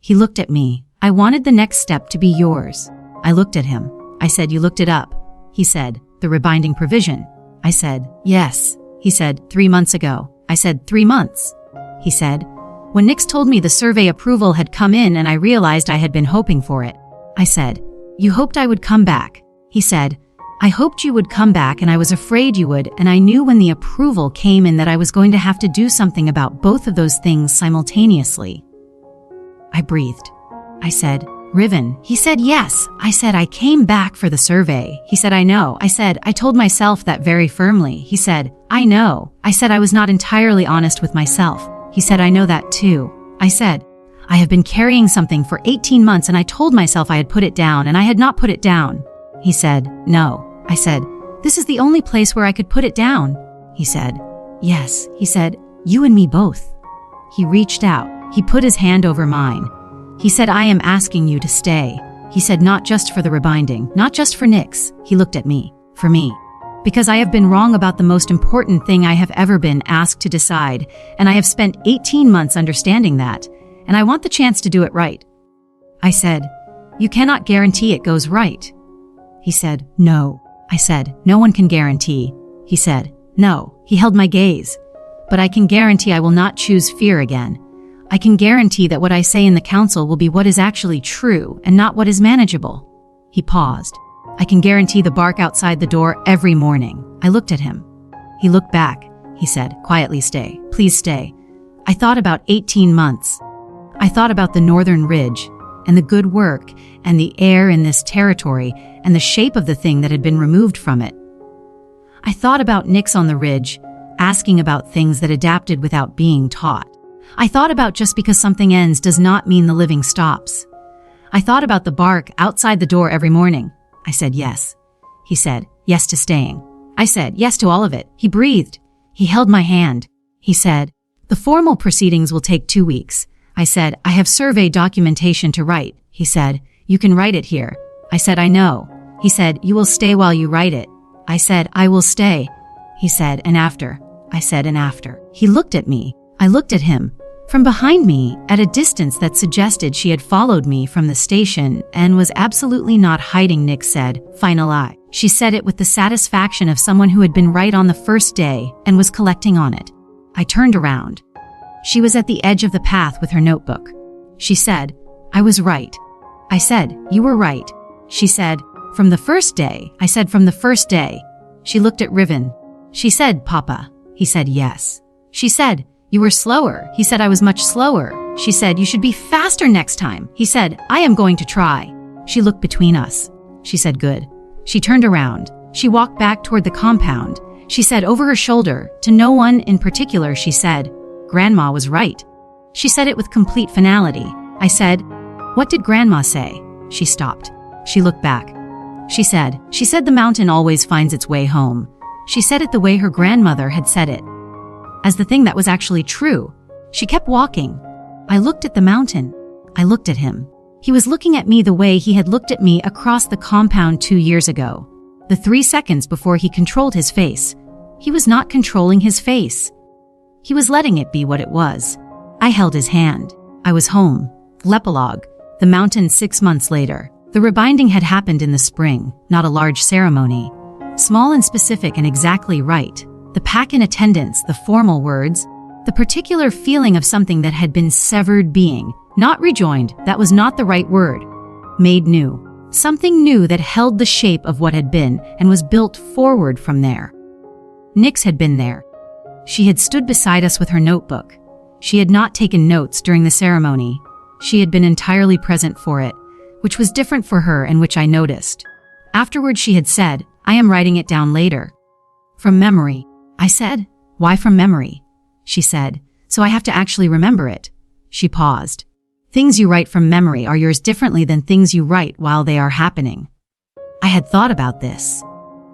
He looked at me. I wanted the next step to be yours. I looked at him. I said, you looked it up. He said, the rebinding provision. I said, yes. He said, 3 months ago. I said, 3 months. He said, when Nix told me the survey approval had come in and I realized I had been hoping for it. I said, you hoped I would come back. He said, I hoped you would come back and I was afraid you would, and I knew when the approval came in that I was going to have to do something about both of those things simultaneously. I breathed. I said, Riven. He said, yes. I said, I came back for the survey. He said, I know. I said, I told myself that very firmly. He said, I know. I said, I was not entirely honest with myself. He said, I know that too. I said, I have been carrying something for 18 months and I told myself I had put it down and I had not put it down. He said, no. I said, this is the only place where I could put it down. He said, yes. He said, you and me both. He reached out. He put his hand over mine. He said, I am asking you to stay. He said, not just for the rebinding, not just for Nix. He looked at me, for me. Because I have been wrong about the most important thing I have ever been asked to decide, and I have spent 18 months understanding that, and I want the chance to do it right. I said, you cannot guarantee it goes right. He said, no. I said, no one can guarantee. He said, no. He held my gaze. But I can guarantee I will not choose fear again. I can guarantee that what I say in the council will be what is actually true and not what is manageable. He paused. I can guarantee the bark outside the door every morning. I looked at him. He looked back. He said, quietly, stay. Please stay. I thought about 18 months. I thought about the northern ridge and the good work and the air in this territory and the shape of the thing that had been removed from it. I thought about Nix on the ridge, asking about things that adapted without being taught. I thought about just because something ends does not mean the living stops. I thought about the bark outside the door every morning. I said yes. He said yes to staying. I said yes to all of it. He breathed. He held my hand. He said, the formal proceedings will take 2 weeks. I said, I have survey documentation to write. He said, you can write it here. I said, I know. He said, you will stay while you write it. I said, I will stay. He said, and after. I said, and after. He looked at me. I looked at him. From behind me, at a distance that suggested she had followed me from the station and was absolutely not hiding, Nick said, final eye. She said it with the satisfaction of someone who had been right on the first day and was collecting on it. I turned around. She was at the edge of the path with her notebook. She said, I was right. I said, you were right. She said, from the first day. I said, from the first day. She looked at Riven. She said, Papa. He said, yes. She said, you were slower. He said, I was much slower. She said, you should be faster next time. He said, I am going to try. She looked between us. She said, good. She turned around. She walked back toward the compound. She said over her shoulder, to no one in particular, she said, Grandma was right. She said it with complete finality. I said, what did Grandma say? She stopped. She looked back. She said the mountain always finds its way home. She said it the way her grandmother had said it, as the thing that was actually true. She kept walking. I looked at the mountain. I looked at him. He was looking at me the way he had looked at me across the compound 2 years ago. The 3 seconds before he controlled his face. He was not controlling his face. He was letting it be what it was. I held his hand. I was home. Lepalog, the mountain 6 months later. The rebinding had happened in the spring, not a large ceremony. Small and specific and exactly right. The pack in attendance, the formal words, the particular feeling of something that had been severed being, not rejoined, that was not the right word. Made new. Something new that held the shape of what had been and was built forward from there. Nix had been there. She had stood beside us with her notebook. She had not taken notes during the ceremony. She had been entirely present for it, which was different for her and which I noticed. Afterward she had said, I am writing it down later. From memory. I said, why from memory? She said, so I have to actually remember it. She paused. Things you write from memory are yours differently than things you write while they are happening. I had thought about this.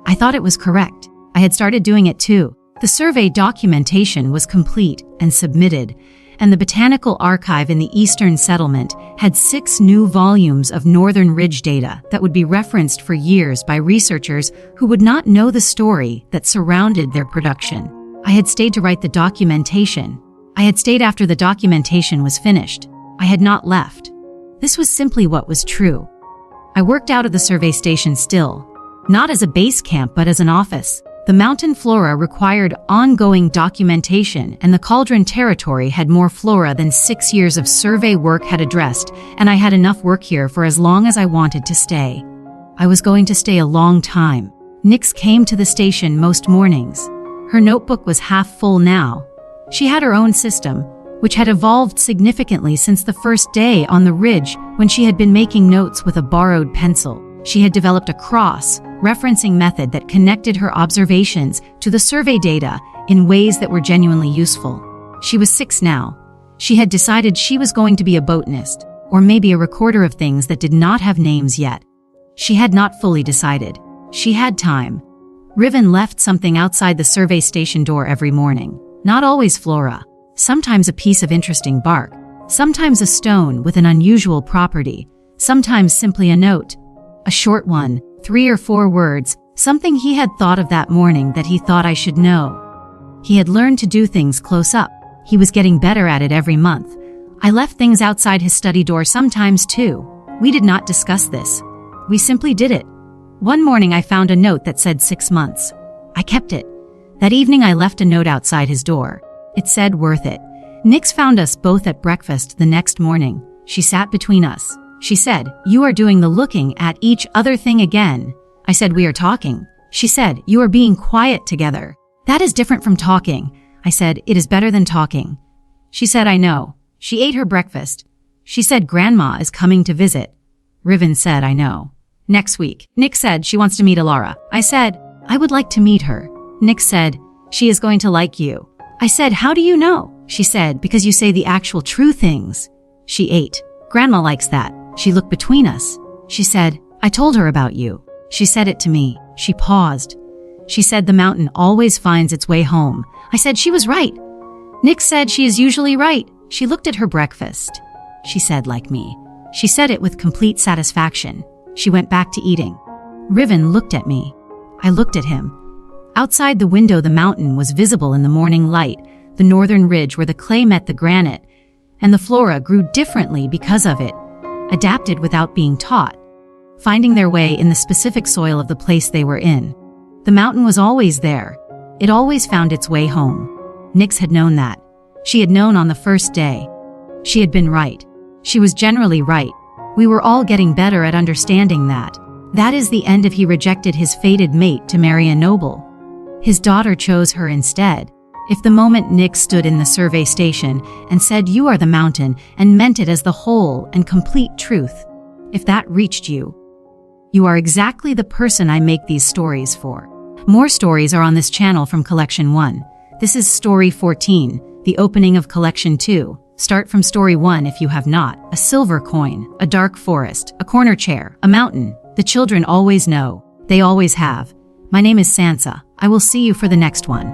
I thought it was correct. I had started doing it too. The survey documentation was complete and submitted, and the Botanical Archive in the Eastern Settlement had 6 new volumes of Northern Ridge data that would be referenced for years by researchers who would not know the story that surrounded their production. I had stayed to write the documentation. I had stayed after the documentation was finished. I had not left. This was simply what was true. I worked out of the survey station still, not as a base camp but as an office. The mountain flora required ongoing documentation, and the Caldren territory had more flora than 6 years of survey work had addressed, and I had enough work here for as long as I wanted to stay. I was going to stay a long time. Nyx came to the station most mornings. Her notebook was half full now. She had her own system, which had evolved significantly since the first day on the ridge when she had been making notes with a borrowed pencil. She had developed a cross-referencing method that connected her observations to the survey data in ways that were genuinely useful. She was 6 now. She had decided she was going to be a botanist, or maybe a recorder of things that did not have names yet. She had not fully decided. She had time. Riven left something outside the survey station door every morning. Not always flora. Sometimes a piece of interesting bark. Sometimes a stone with an unusual property. Sometimes simply a note. A short one, 3 or 4 words, something he had thought of that morning that he thought I should know. He had learned to do things close up. He was getting better at it every month. I left things outside his study door sometimes too. We did not discuss this. We simply did it. One morning I found a note that said 6 months. I kept it. That evening I left a note outside his door. It said worth it. Nyx found us both at breakfast the next morning. She sat between us. She said, "You are doing the looking at each other thing again." I said, "We are talking." She said, "You are being quiet together." "That is different from talking." I said, "It is better than talking." She said, "I know." She ate her breakfast. She said, "Grandma is coming to visit." Riven said, "I know." Next week, Nyx said she wants to meet Elara. I said, "I would like to meet her." Nyx said, "She is going to like you." I said, "How do you know?" She said, "Because you say the actual true things." She ate. "Grandma likes that." She looked between us. She said, "I told her about you." She said it to me. She paused. She said the mountain always finds its way home. I said she was right. Nyx said she is usually right. She looked at her breakfast. She said, like me. She said it with complete satisfaction. She went back to eating. Riven looked at me. I looked at him. Outside the window the mountain was visible in the morning light, the northern ridge where the clay met the granite, and the flora grew differently because of it, adapted without being taught, finding their way in the specific soil of the place they were in. The mountain was always there. It always found its way home. Nyx had known that. She had known on the first day. She had been right. She was generally right. We were all getting better at understanding that. That is the end of he rejected his fated mate to marry a noble. His daughter chose her instead. If the moment Nyx stood in the survey station and said you are the mountain and meant it as the whole and complete truth, if that reached you, you are exactly the person I make these stories for. More stories are on this channel from Collection 1. This is Story 14, the opening of Collection 2. Start from Story 1 if you have not. A silver coin, a dark forest, a corner chair, a mountain. The children always know. They always have. My name is Sansa. I will see you for the next one.